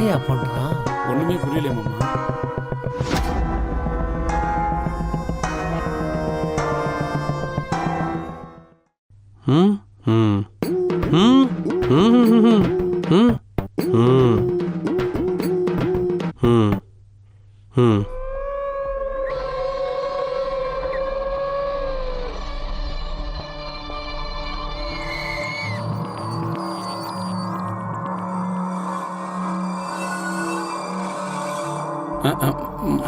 என்னையா பண்றான்? ஒண்ணுமே புரியல மாமா. ம் ம் ம் ம் ம் ம் ம் ம்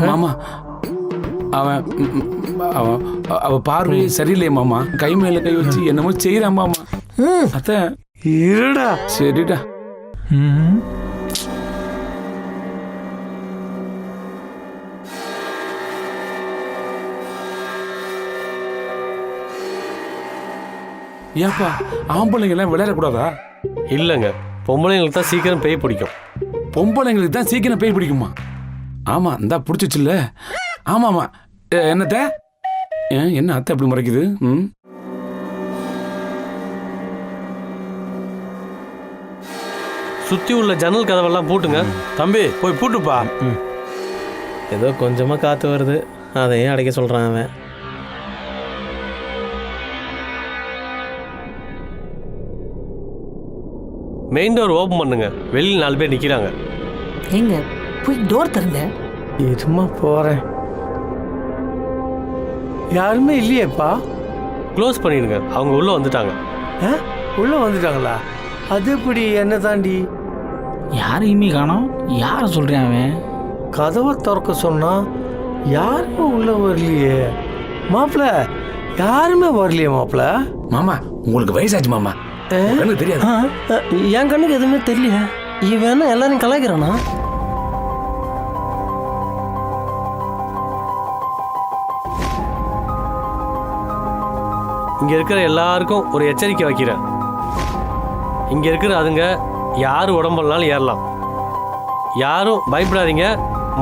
மாமா அவன் அவன் அவ பார்வை சரியில்லையே மாமா. கை மேல கை வச்சு என்னமோ செய்யறான் மாமா. அத்த இருடா. சரிடா. ஏப்பா ஆம்பளைங்க எல்லாம் விளையாடக்கூடாதா? இல்லைங்க, பொம்பளைங்களுக்கு தான் சீக்கிரம் பேய் பிடிக்கும். பொம்பளைங்களுக்கு தான் சீக்கிரம் பேய் பிடிக்குமா? ஆமா இந்தா பிடிச்சிச்சுல்ல. ஆமாமா. என்னத்த என்ன அத்தை அப்படி முறைக்குது? ம் சுற்றி உள்ள ஜன்னல் கதவெல்லாம் பூட்டுங்க. தம்பி போய் பூட்டுப்பா. ஏதோ கொஞ்சமாக காற்று வருது, அதையும் அடைக்க சொல்கிறான் அவன். மெயின் டோர் ஓப்பன் பண்ணுங்க, வெளியில் 4 பேர் நிற்கிறாங்க. எங்க போய் டோர் தருங்க. இருமா போறேன். யாருமே இல்லையேப்பா. க்ளோஸ் பண்ணிடுங்க, அவங்க உள்ளே வந்துட்டாங்க. உள்ள வந்துட்டாங்களா? அது எப்படி என்ன தாண்டி? யாரையுமே காணோம். யாரை சொல்கிறேன் அவன்? கதவை திறக்க சொன்னா யாருமே உள்ள வரலையே மாப்பிள்ள. யாருமே வரலையே மாப்பிள்ள. மாமா உங்களுக்கு வயசாச்சு மாமா. எனக்கு தெரியாது. என் கண்ணுக்கு எதுவுமே தெரியல. இவன் எல்லாரும் கலாய்க்கிறானா? இங்கே இருக்கிற எல்லாருக்கும் ஒரு எச்சரிக்கை வைக்கிறேன். இங்கே இருக்கிற அதுங்க யார் உடம்புலனாலும் ஏறலாம். யாரும் பயப்படாதீங்க,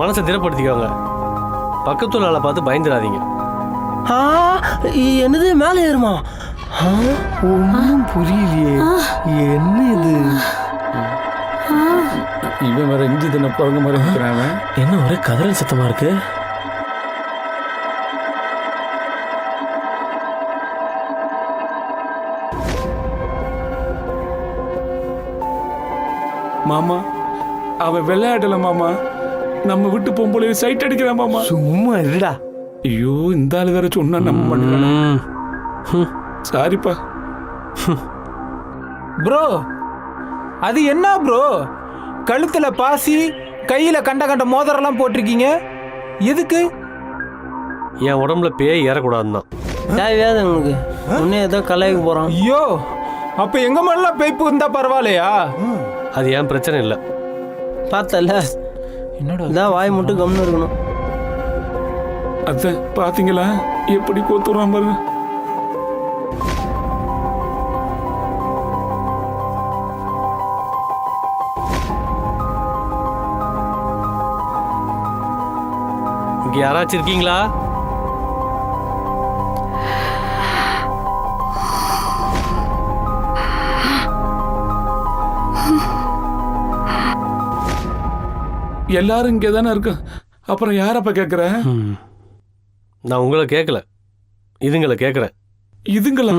மனசை திடப்படுத்திக்கோங்க. பக்கத்துல ஆளை பார்த்து பயந்துடாதீங்க. என்னது மேலே ஏறுமா? ஒன்றும் புரியலையே. என்ன இது? இவன் வேற இஞ்சி தின்ன குரங்கு மாதிரி இருக்கிறான். என்ன ஒரே கதறல் சத்தமா இருக்கு? மாமா அவன் விளையாடல மாமா. நம்ம விட்டு பொம்பளை சைட் அடிக்கிறான் மாமா. சும்மா இருடா. ஐயோ இந்த ஆளு வேற சொன்னா நம்ம பண்ணிக்கலாம். சாரிப்பா. ப்ரோ அது என்ன ப்ரோ? கழுத்துல பாசி, கையில கண்ட கண்ட மோதிரம்லாம் போட்டிருக்கீங்க. எதுக்கு? என் உடம்புல பேய் ஏறக்கூடாதுதான். தேவையாது உனக்கு. உன்னே ஏதோ கலாய்க்கு போறான். ஐயோ, அப்ப எங்க மேலாம் பேய்ப்பு இருந்தா பரவாயில்லையா? அது ஏன் பிரச்சனை இல்லை. பார்த்தல என்னடா இதான் வாய் மட்டும் கம்னு இருக்கணும். அத பாத்தீங்களா எப்படி கோத்துறான் பாருங்க. இங்க யாராச்சும் இருக்கீங்களா? எல்லாரும் இங்கே தானே இருக்கு. அப்புறம் யாரப்ப கேட்குற? நான் உங்களை கேட்கல, இதுங்களை கேட்குறேன். இதுங்களா?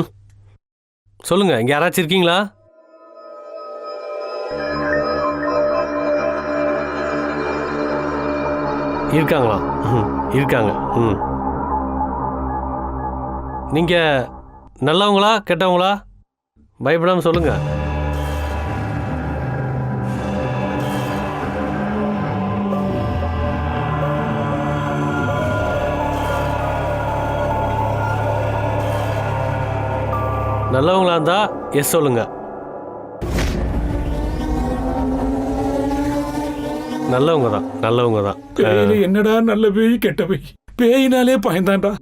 சொல்லுங்க, இங்க யாராச்சும் இருக்கீங்களா? இருக்காங்களா? இருக்காங்க. நீங்க நல்லவங்களா கெட்டவங்களா? பயப்படாம சொல்லுங்க. நல்லவங்களா இருந்தா எஸ் சொல்லுங்க. நல்லவங்க தான், நல்லவங்க தான். பேயில என்னடா நல்ல பேய் கெட்ட பேய்? பேயினாலே பயந்தான்டா.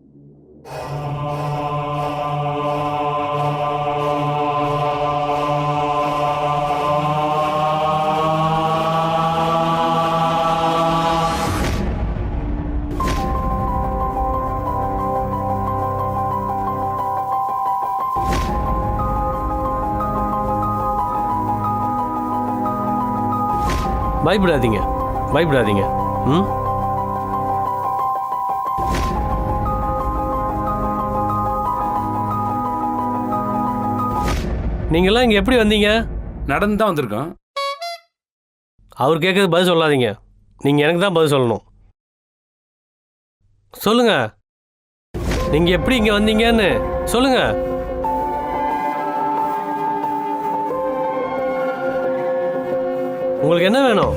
பயப்படாதீங்க பயப்படாதீங்க. ம், நீங்களாம் இங்கே எப்படி வந்தீங்க? நடந்து தான் வந்திருக்கோம். அவர் கேட்கறது பதில் சொல்லாதீங்க. நீங்கள் எனக்கு தான் பதில் சொல்லணும். சொல்லுங்க, நீங்கள் எப்படி இங்கே வந்தீங்கன்னு சொல்லுங்க. உங்களுக்கு என்ன வேணும்?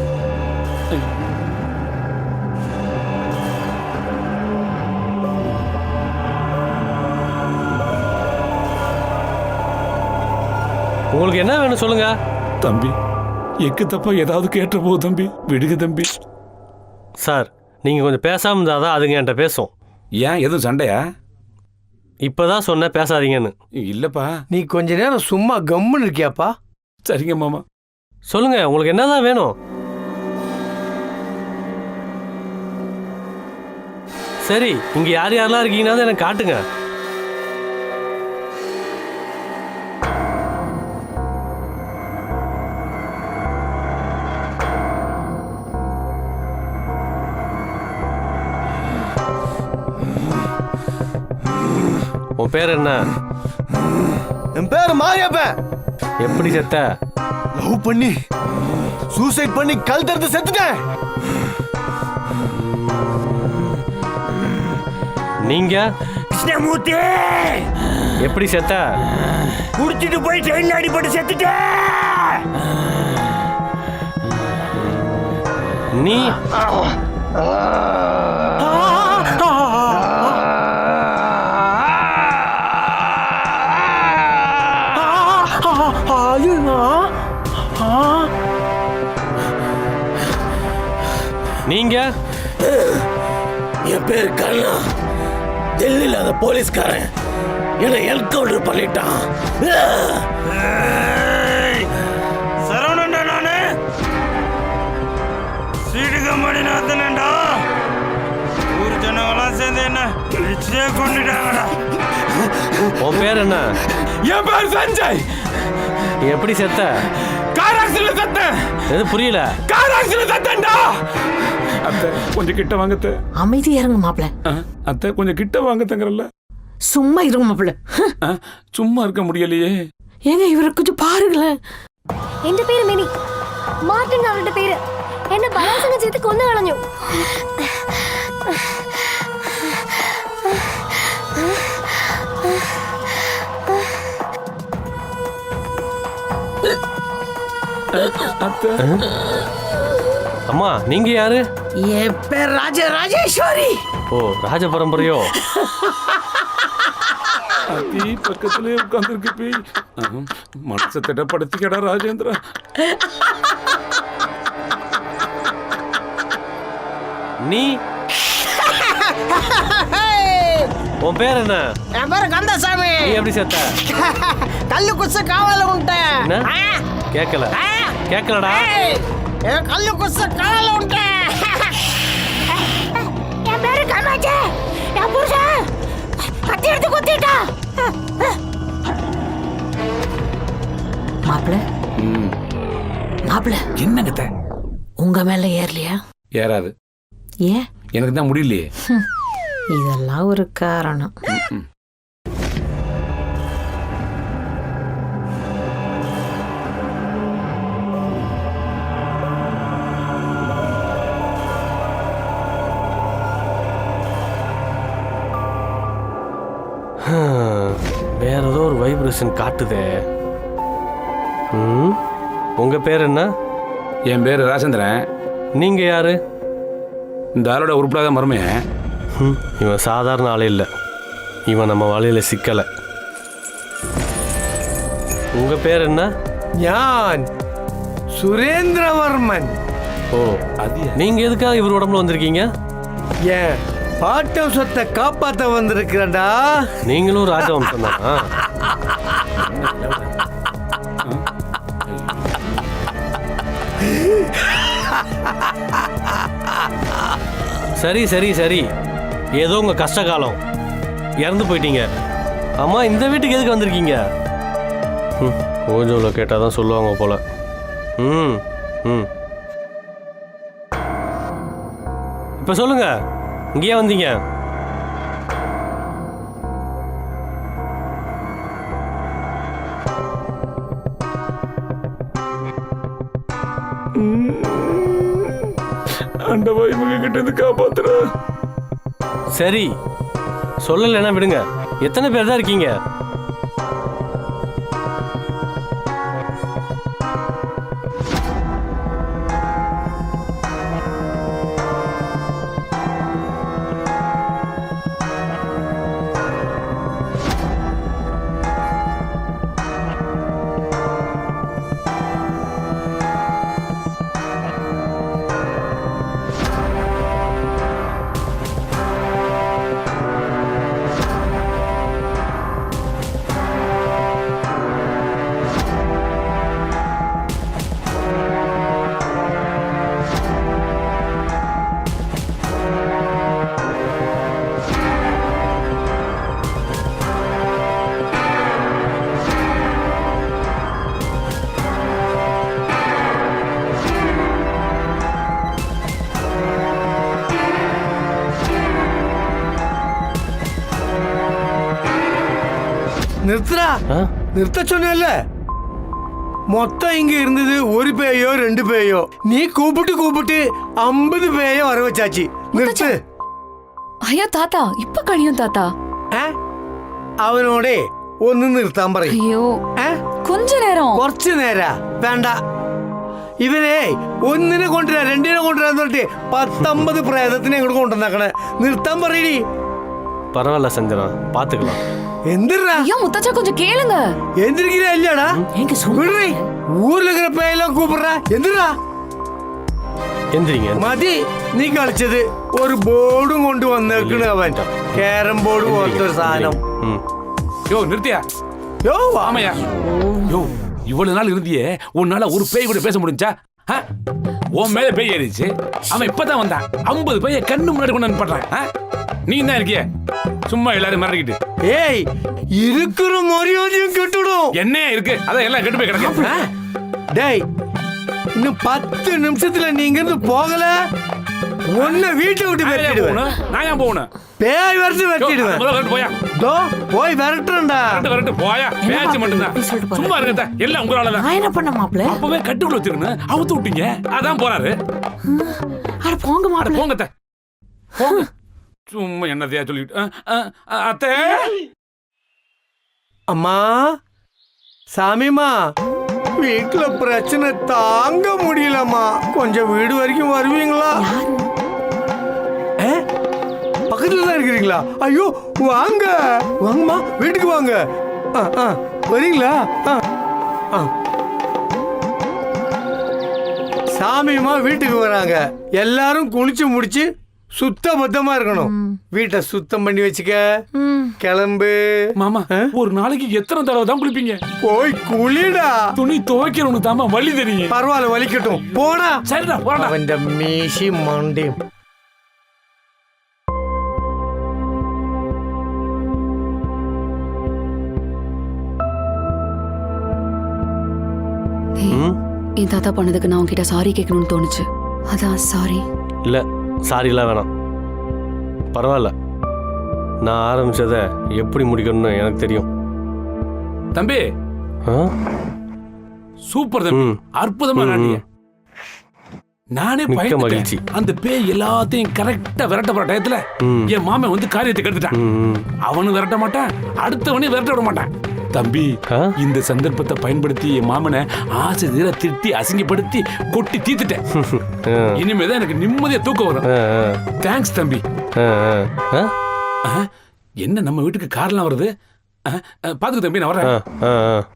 உங்களுக்கு என்ன வேணும் சொல்லுங்க. தம்பி, எக்கு தப்பா ஏதாவது கேட்ட போது தம்பி, விடுங்க தம்பி. சார், நீங்கள் கொஞ்சம் பேசாமல் இருந்தால் தான் அதுங்க என்கிட்ட பேசும். ஏன் எதுவும் சண்டையா? இப்போதான் சொன்னேன் பேசாதீங்கன்னு. இல்லப்பா. நீ கொஞ்ச நேரம் சும்மா கம்முன்னு இருக்கியாப்பா? சரிங்க மாமா. சொல்லுங்க, உங்களுக்கு என்னதான் வேணும்? சரி, இங்கே யார் யாரெல்லாம் இருக்கீங்கன்னா எனக்கு காட்டுங்க. உன் பேர் என்ன? என் பேரு மாரியப்பன். எப்படி செத்த? லவ் பண்ணி சூசைட் பண்ணி கல் தடுத்து செத்துட்டேன். நீங்க கிருஷ்ணமூர்த்தி எப்படி செத்த? குடிச்சிட்டு போய் ட்ரெயின் அடிபட்டு செத்துட்டேன். நீ நீங்க என் பேர் கண்ணா. டெல்லியில் அந்த போலீஸ்காரன் என்னை என்கவுண்டர் பண்ணிட்டான். சரவணன்டா நானு. சீடு கம்பெனி நடத்தினேன்டா. ஊர் ஜனங்களாம் சேர்ந்து என்ன பிடிச்சே கொண்டுட்டாங்கடா. உன் பேர் என்ன? என் பேர் சஞ்சய். நீ எப்படி செத்த? கார் ஆக்சிடென்ட் செத்தேன். எது புரியல? கார் ஆக்சிடென்ட் செத்தேன்டா. அத்தை கொஞ்சம் கிட்ட வாங்கத்த. அமைதி இறங்க மாப்பிள. அத்தை கொஞ்சம் கிட்ட வாங்கத்தங்கறல்ல. சும்மா இருங்க மாப்பிள. சும்மா இருக்க முடியலையே. ஏங்க இவரை கொஞ்சம் பாருங்களேன். എന്റെ പേര് മിനി. മാർട്ടിൻ അവരുടെ പേര്. എന്നെ ബലാത്സംഗം ചെയ്ത് കൊന്നു കളഞ്ഞു. அம்மா, நீங்க யாரு? என் பேர் ராஜேஸ்வரி. ஓ, ராஜ பரம்பரையோ? அதி பக்கத்திலே உட்கார்ந்துருக்கு பேய். மனசை திடப்படுத்திக்கடா ராஜேந்திரா. நீ உன் பேர் என்ன? என் பேரு கந்தசாமி. நீ எப்படி செத்த? கல்லு குசு காவல உண்டேன். என்ன? கேட்கல கேட்கலடா. கல்லு குசு காவல உண்டேன். என் பேரு காமாட்சி. என் புருஷன் கத்தி எடுத்து குத்திட்டா. மாப்பிள மாப்பிள, என்னங்கத்த? உங்க மேல ஏறலையா? ஏறாது. ஏன்? எனக்கு தான் முடியலையே. இதெல்லாம் ஒரு காரணம். வேற ஏதோ ஒரு வைப்ரேஷன் காட்டுதே. உங்க பேர் என்ன? என் பேரு ராஜேந்திரன். நீங்க யாரு? இந்த ஆளோட உருப்படாத மருமையன். இவன் சாதாரண ஆளே இல்லை. இவன் நம்ம வலையில சிக்கலை. உங்க பேர் என்ன? ஞான் சுரேந்திரவர்மன். ஓ, நீங்க எதுக்காக இவர் உடம்புல வந்திருக்கீங்க? ஏன் பாட்டம் சொத்தை காப்பாத்த வந்திருக்கிறேன்டா. நீங்களும் ராஜவம்சம் தானா? சரி சரி சரி, ஏதோ உங்க கஷ்ட காலம். இறந்து போயிட்டீங்க. அம்மா, இந்த வீட்டுக்கு எதுக்கு வந்திருக்கீங்க? ஓஜோவில் கேட்டால் தான் சொல்லுவாங்க போல. ம் ம் இப்போ சொல்லுங்க, இங்கேயே வந்தீங்க? ஆண்டவா இவங்க கிட்ட இருந்து காப்பாத்துற. சரி, சொல்லலைன்னா விடுங்க. எத்தனை பேர் தான் இருக்கீங்க? நிறுத்துறா, நிறுத்த சொன்னல. மொத்தம் இங்க இருந்தது ஒரு பேயோ 2 பேயோ. நீ கூப்பிட்டு 50 பேயோ வர வச்சாச்சு. நிறுத்து. ஐயா தாத்தா, இப்ப கழியும் தாத்தா. അവനോട് ഒന്ന് നിർത്താൻ പറയും. ஐயோ கொஞ்ச நேரம். കുറച്ചു നേരാ വേണ്ട. ഇവനെ ഒന്നിനെ കൊണ്ടുവരാ 2നെ കൊണ്ടുവരാന്ന് പറഞ്ഞിട്ട് 10-50 പ്രേതത്തിനെ ഇങ്ങോട്ട് കൊണ്ടുവന്നാക്കണേ. നിർത്താൻ പറയടി. பரவாயில்ல சஞ்சனா, பாத்துக்கலாம். എന്തിനാ ஐயா முத்தச்சா கொஞ்சம் கேளுங்க. എന്തിരിக்கிறா ഇല്ലടാ? വിടറി. ഊരിലിരിക്കുന്ന പേയെല്ലാം കൂപ്പിടാ. എന്തിനാ? എந்திരിங்க. മതി നീ കളിച്ചത്. ഒരു ബോർഡും കൊണ്ട് വന്നേക്കണ അവൻ. ക്യാരം ബോർഡ് പോലത്തെ ഒരു സാധനം. யோ நிறுத்தியா? யோ ஆமையா? யோ இவ்வளவு நாள் இருந்தியே, உன்னால ஒரு பேய் கூட பேச முடிஞ்சா? உன் மேல பேய் ஏறிச்சு. அவன் இப்பதான் வந்தான். 50 பேய கண்ணு முன்னாடி கொண்டு வந்து பண்றான். நீ என்ன இருக்கிய சும்மா எல்லாரும் மறக்கிட்டு? ஏய், இருக்கிற மரியாதையும் கெட்டுடும். என்னையா இருக்கு? அதான் எல்லாம் கெட்டு போய் கிடக்கு. டேய், இன்னும் 10 நிமிஷத்துல நீங்க இருந்து போகல, உன்னை வீட்டை விட்டு வெட்டிடுவேன். நான் ஏன் போகணும்? பேய் வரட்டு வெட்டிடுவேன். போயா, போய் விரட்டுறா. வரட்டு போயா. பேச்சு மட்டும்தான். சும்மா இருக்க, எல்லாம் உங்களால. நான் என்ன பண்ண மாப்பிள்ள? அப்பவே கட்டுக்குள்ள வச்சிருக்கணும், அவுத்து விட்டீங்க. அதான் போறாரு. அட போங்க மாப்பிள்ள. போங்க போங்க. சும்மா என்னதையா சொல்லிட்டு. அத்தை, அம்மா, சாமிமா, வீட்டுல பிரச்சனை தாங்க முடியலம்மா. கொஞ்சம் வீடு வரைக்கும் வருவீங்களா? பக்கத்துல தான் இருக்கிறீங்களா? ஐயோ வாங்க வாங்கம்மா, வீட்டுக்கு வாங்க. வரீங்களா? சாமிமா வீட்டுக்கு வராங்க. எல்லாரும் குளிச்சு முடிச்சு சுத்த பத்தமா இருக்கணும். வீட்டை சுத்தம் பண்ணி வச்சுக்க. கிளம்பு மாமா. ஒரு நாளைக்கு எத்தனை தடவை தான் குளிப்பீங்க? போய் குளிடா. துணி துவைக்கிறவனு தாமா வலி தெரியும். பரவாயில்ல, வலிக்கட்டும். போடா. சரிடா, போடா. அவன் மீசி மண்டி. என் தாத்தா பண்ணதுக்கு நான் உன்கிட்ட சாரி கேட்கணும்னு தோணுச்சு. அதான் சாரி. இல்லை, சாரிலாம் வேணாம். பரவாயில்ல, நான் ஆரம்பிச்சதை எப்படி முடிக்கணும்னு எனக்கு தெரியும். தம்பி, சூப்பர் தம்பி, அற்புதமா நாட்டிய. நானே மகிழ்ச்சி. அந்த பேய் எல்லாத்தையும் கரெக்டா விரட்ட போற டயத்துல என் மாமன் வந்து காரியத்தை கெடுத்துட்டான். அவனு விரட்ட மாட்டான், அடுத்தவனையும் விரட்ட விட மாட்டான். தம்பி, இந்த சந்தர்ப்பத்தை பயன்படுத்தி என் மாமனை ஆசை தீர திட்டி அசிங்கப்படுத்தி கொட்டி தீத்துட்டேன். இனிமேதான் எனக்கு நிம்மதியா தூக்கம் வரும். தேங்க்ஸ் தம்பி. என்ன நம்ம வீட்டுக்கு கார்லாம் வருது? பாத்துக்க தம்பி, நான் வரேன்.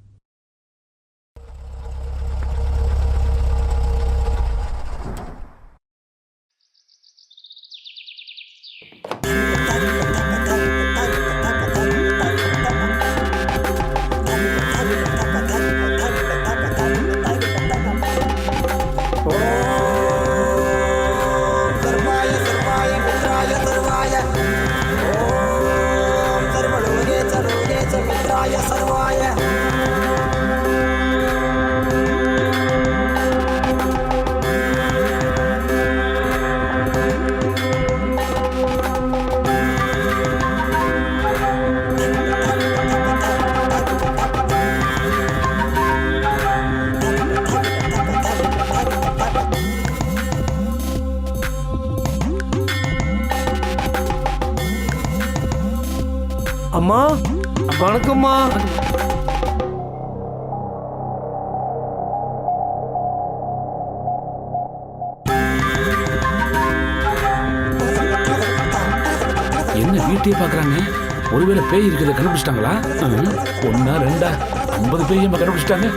सर्वाय அம்மா வணக்கம்மா. என்ன வீட்டையே பாக்குறாங்க? ஒருவேளை பேய் இருக்கிறத கண்டுபிடிச்சிட்டாங்களா? ஒன்னா ரெண்டா 50 பேய் கண்டுபிடிச்சிட்டாங்க.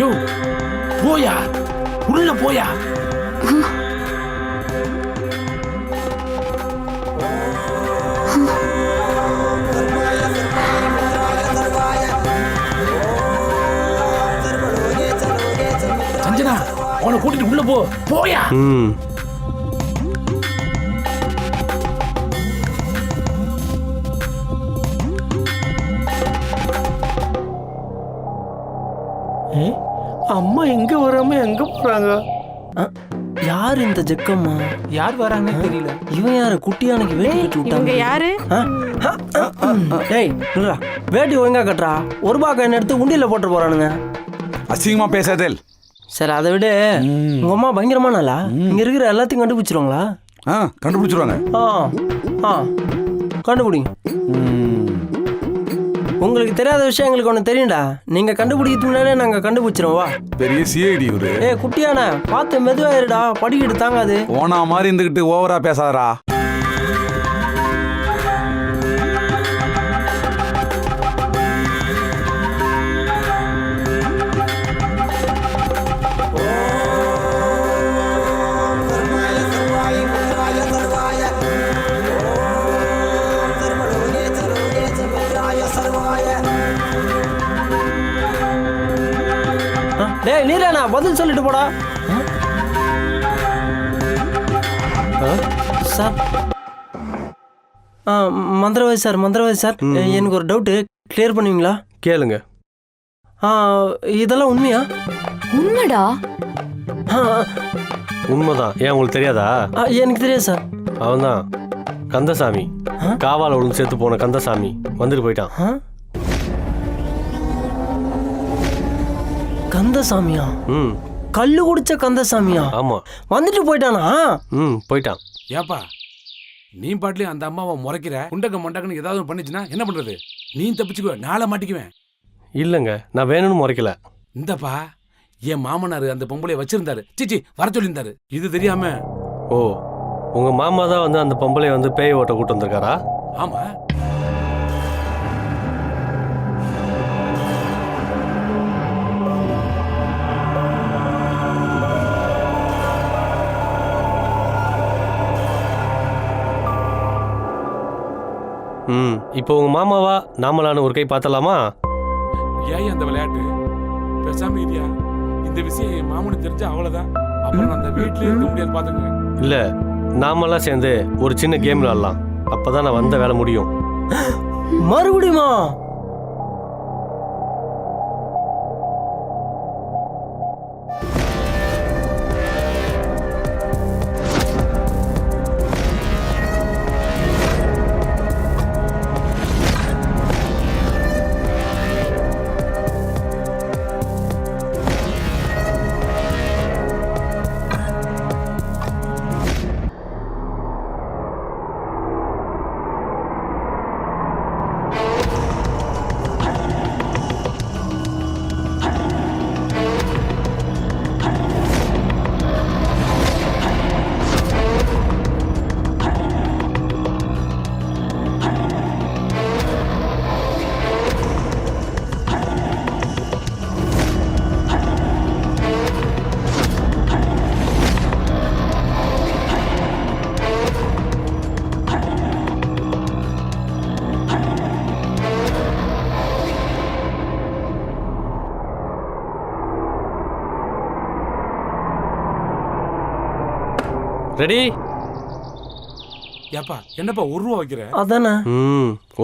யோ போயா, உள்ள போயா. சஞ்சனா, அவனை கூட்டிட்டு உள்ள போயா. அம்மா எங்க வராம எங்க போறாங்க? யார் இந்த ஜக்கம்மா? யார் வராங்கன்னு தெரியல. இவன் யாரு? குட்டியானைக்கு வேட்டி கட்டி இவங்க விட்டாங்க. யாரு? டேய் நில்றா, வேட்டி ஒழுங்கா கட்டுறா. ஒரு பாக்க என்ன எடுத்து உண்டியில போட்டு போறானுங்க. அசிங்கமா பேசாதேல். சரி அதை விட உங்க அம்மா பயங்கரமானாலா? இங்க இருக்கிற எல்லாத்தையும் கண்டுபிடிச்சிருவாங்களா? கண்டுபிடிச்சிருவாங்க. கண்டுபிடிங்க. உங்களுக்கு தெரியாத விஷயம் எங்களுக்கு ஒன்று தெரியும்டா. நீங்க கண்டுபிடிக்கிறதுக்கு முன்னாடியே நாங்க கண்டுபிடிச்சிரும். வா. பெரிய சிஐடி இவரு. குட்டியானா பார்த்து மெதுவாயிருடா, படிக்கிட்டு தாங்காது. ஓனா மாதிரி இருந்துகிட்டு ஓவரா பேசாதடா. டேய் நீரானா பதில் சொல்லிட்டு போடா. சார் மந்திரவாதி சார், மந்திரவாதி சார், எனக்கு ஒரு டவுட்டு, கிளியர் பண்ணுவீங்களா? கேளுங்க. இதெல்லாம் உண்மையா? உண்மைடா. உண்மைதான். ஏன் உங்களுக்கு தெரியாதா? எனக்கு தெரியாது சார். அவன்தான் கந்தசாமி. காவால ஒழுங்கு சேர்த்து போன கந்தசாமி வந்துட்டு போயிட்டான். கந்தசாமியா? கல்லு குடிச்ச கந்தசாமியா? ஆமா. வந்துட்டு போயிட்டானா? போயிட்டான். ஏப்பா நீ பாட்டுலயும் அந்த அம்மாவை முறைக்கிற, குண்டக்க மண்டக்கன்னு ஏதாவது பண்ணிச்சுன்னா என்ன பண்றது? நீ தப்பிச்சுக்குவ, நாளை மாட்டிக்குவேன். இல்லைங்க, நான் வேணும்னு முறைக்கல. இந்தப்பா என் மாமனாரு அந்த பொம்பளைய வச்சிருந்தாரு, சிச்சி வர சொல்லியிருந்தாரு. இது தெரியாம. ஓ, உங்க மாமா தான் வந்து அந்த பொம்பளைய வந்து பேய் ஓட்ட கூட்டு வந்திருக்காரா? ஆமா. இப்போ உங்க மாமாவா நாமளான ஒரு கை பார்த்தலாமா? ஏன் அந்த விளையாட்டு? பேசாம இல்லையா? இந்த விஷயம் என் மாமனுக்கு தெரிஞ்சா அவ்வளவுதான். அப்புறம் அந்த வீட்லயே இருக்க முடியாது பாத்துங்க. இல்ல, நாமெல்லாம் சேர்ந்து ஒரு சின்ன கேம் விளையாடலாம். அப்பதான் நான் வந்த வேலை முடியும். மறுபடியுமா? ரெடி? ஏப்பா என்னப்பா 1 ரூபா வைக்கிற? அதானே.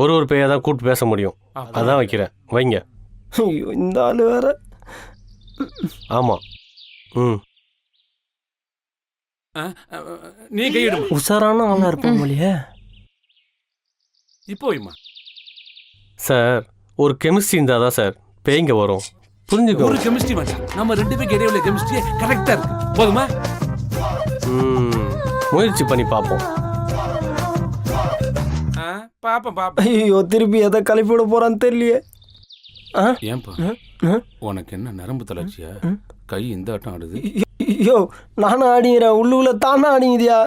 ஒரு பேயை தான் கூப்பிட்டு பேச முடியும். அதான் வைக்கிறேன். வைங்க. ஐயோ, இந்த ஆளு வேற. ஆமா. நீ கையிடு. உசாரான ஆளா இருப்பான் போலியே. இப்போ வைமா. சார், ஒரு கெமிஸ்ட்ரி இருந்தா தான் சார் பேய்ங்க வரும். புரிஞ்சுக்கோ. ஒரு கெமிஸ்ட்ரி வேண்டாம். நம்ம 2 பேருக்கு இடையில கெமிஸ்ட்ரி கரெக்டா இருக்கு. போதுமா? முயற்சி பண்ணி பார்ப்போம். பாப்பேன் பாப்பேன். ஐயோ திருப்பி எதை கிளப்பி விட போறான்னு தெரியலையே. ஏன்பா உனக்கு என்ன நரம்பு தளர்ச்சியா? கை இந்த ஆட்டம் ஆடுது. ஐயோ நானும் ஆடிங்கிறேன், உள்ளுக்குள்ள தானே ஆடிங்குதியா.